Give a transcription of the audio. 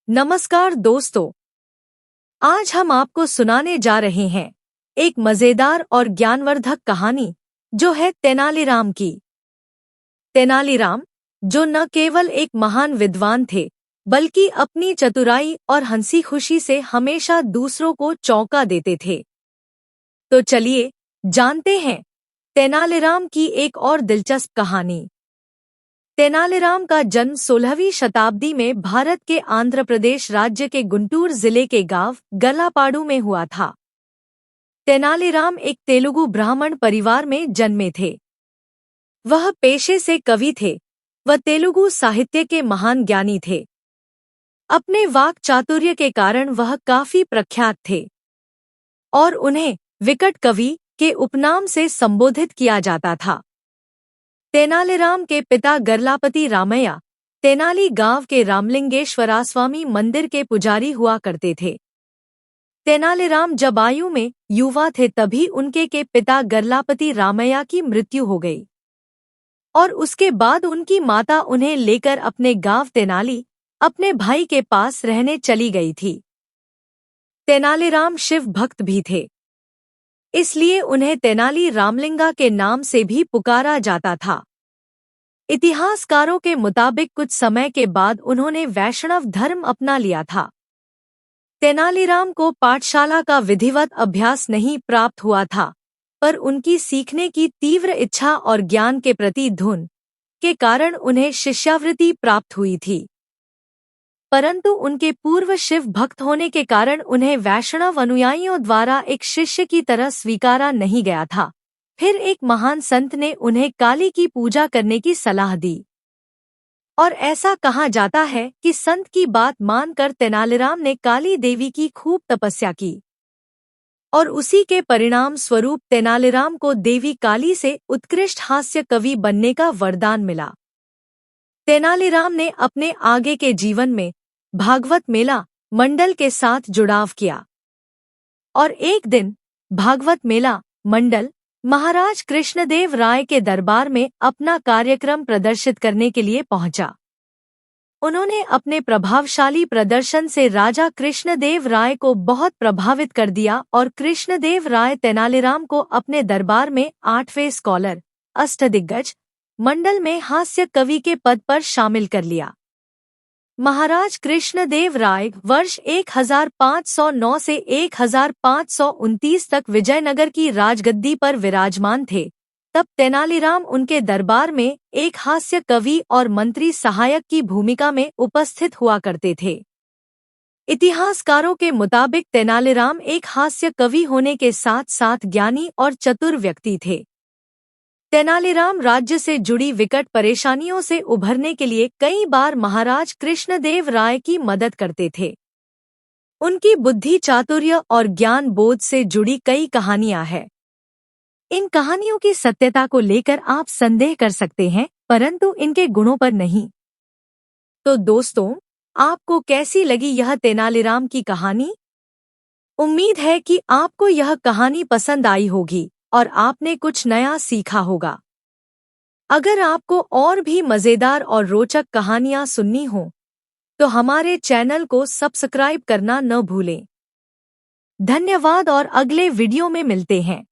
नमस्कार दोस्तों, आज हम आपको सुनाने जा रहे हैं एक मजेदार और ज्ञानवर्धक कहानी जो है तेनालीराम की। तेनालीराम, जो न केवल एक महान विद्वान थे बल्कि अपनी चतुराई और हंसी खुशी से हमेशा दूसरों को चौंका देते थे। तो चलिए जानते हैं तेनालीराम की एक और दिलचस्प कहानी। तेनालीराम का जन्म 16वीं शताब्दी में भारत के आंध्र प्रदेश राज्य के गुंटूर जिले के गांव गल्लापाडू में हुआ था। तेनालीराम एक तेलुगु ब्राह्मण परिवार में जन्मे थे। वह पेशे से कवि थे। वह तेलुगु साहित्य के महान ज्ञानी थे। अपने वाक चातुर्य के कारण वह काफी प्रख्यात थे और उन्हें विकट कवि के उपनाम से संबोधित किया जाता था। तेनालीराम के पिता गर्लापति रामैया तेनाली गांव के रामलिंगेश्वरास्वामी मंदिर के पुजारी हुआ करते थे। तेनालीराम जब आयु में युवा थे तभी उनके पिता गर्लापति रामैया की मृत्यु हो गई और उसके बाद उनकी माता उन्हें लेकर अपने गांव तेनाली अपने भाई के पास रहने चली गई थी। तेनालीराम शिव भक्त भी थे, इसलिए उन्हें तेनाली रामलिंगा के नाम से भी पुकारा जाता था। इतिहासकारों के मुताबिक कुछ समय के बाद उन्होंने वैष्णव धर्म अपना लिया था। तेनालीराम को पाठशाला का विधिवत अभ्यास नहीं प्राप्त हुआ था, पर उनकी सीखने की तीव्र इच्छा और ज्ञान के प्रति धुन के कारण उन्हें शिष्यावृत्ति प्राप्त हुई थी। परंतु उनके पूर्व शिव भक्त होने के कारण उन्हें वैष्णव अनुयायियों द्वारा एक शिष्य की तरह स्वीकारा नहीं गया था। फिर एक महान संत ने उन्हें काली की पूजा करने की सलाह दी और ऐसा कहा जाता है कि संत की बात मानकर तेनालीराम ने काली देवी की खूब तपस्या की और उसी के परिणाम स्वरूप तेनालीराम को देवी काली से उत्कृष्ट हास्य कवि बनने का वरदान मिला। तेनालीराम ने अपने आगे के जीवन में भागवत मेला मंडल के साथ जुड़ाव किया और एक दिन भागवत मेला मंडल महाराज कृष्णदेव राय के दरबार में अपना कार्यक्रम प्रदर्शित करने के लिए पहुंचा। उन्होंने अपने प्रभावशाली प्रदर्शन से राजा कृष्णदेव राय को बहुत प्रभावित कर दिया और कृष्णदेव राय तेनालीराम को अपने दरबार में 8वें स्कॉलर अष्टदिग्गज मंडल में हास्य कवि के पद पर शामिल कर लिया। महाराज कृष्णदेव राय वर्ष 1509 से 1529 तक विजयनगर की राजगद्दी पर विराजमान थे। तब तेनालीराम उनके दरबार में एक हास्य कवि और मंत्री सहायक की भूमिका में उपस्थित हुआ करते थे। इतिहासकारों के मुताबिक तेनालीराम एक हास्य कवि होने के साथ साथ ज्ञानी और चतुर व्यक्ति थे। तेनालीराम राज्य से जुड़ी विकट परेशानियों से उभरने के लिए कई बार महाराज कृष्णदेव राय की मदद करते थे। उनकी बुद्धि चातुर्य और ज्ञान बोध से जुड़ी कई कहानियां हैं। इन कहानियों की सत्यता को लेकर आप संदेह कर सकते हैं, परंतु इनके गुणों पर नहीं। तो दोस्तों, आपको कैसी लगी यह तेनालीराम की कहानी? उम्मीद है कि आपको यह कहानी पसंद आई होगी और आपने कुछ नया सीखा होगा। अगर आपको और भी मजेदार और रोचक कहानियां सुननी हो तो हमारे चैनल को सब्सक्राइब करना न भूलें। धन्यवाद और अगले वीडियो में मिलते हैं।